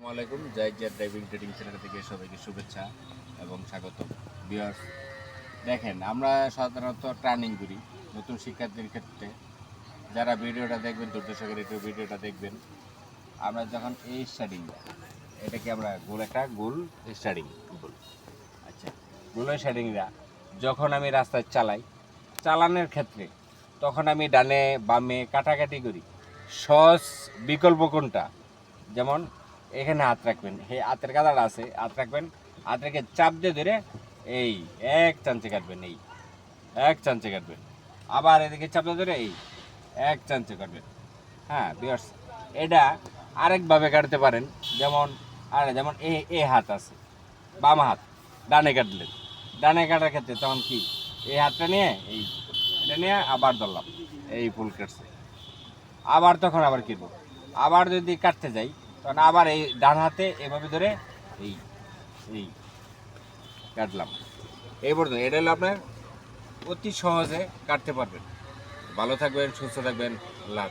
আসসালামাইকুম জাইজিয়া driving trading channel থেকে সবাইকে শুভেচ্ছা এবং স্বাগত। ভিউয়ার্স, দেখেন আমরা সাধারণত ট্রেনিং করি নতুন শিক্ষার্থীর ক্ষেত্রে। যারা ভিডিওটা দেখবেন ধৈর্য সহকারে একটু ভিডিওটা দেখবেন। আমরা যখন এই স্টার্টিংটা এটাকে আমরা গোল স্টার্টিং গোল, আচ্ছা, গোল স্টার্টিংটা যখন আমি রাস্তায় চালানোর ক্ষেত্রে তখন আমি ডানে বামে কাটাকাটি করি। সহজ বিকল্প কোনটা? যেমন এখানে হাত রাখবেন, এই হাতের কাদাটা আছে, হাত রাখবেন, হাত রেখে চাপ দিয়ে ধরে এই এক চান্সে কাটবেন, এই এক চান্সে কাটবেন, আবার এদিকে চাপ দিয়ে ধরে এই এক চান্সে কাটবেন। হ্যাঁ বিয়ার্স, এটা আরেকভাবে কাটতে পারেন। যেমন এই হাত আছে, বাম হাত ডানে কাটলেন, ডানে কাটার ক্ষেত্রে তখন কি এই হাতটা নিয়ে এটা নিয়ে আবার ধরলাম, এই ফুল কাটছে। তখন আবার কি করবো, আবার যদি কাটতে যাই তখন আবার এই ডান হাতে এভাবে ধরে এই এই কাটলাম। এই পর্যন্ত এটা হলো আপনার অতি সহজে কাটতে পারবেন। ভালো থাকবেন, সুস্থ থাকবেন, লাভ।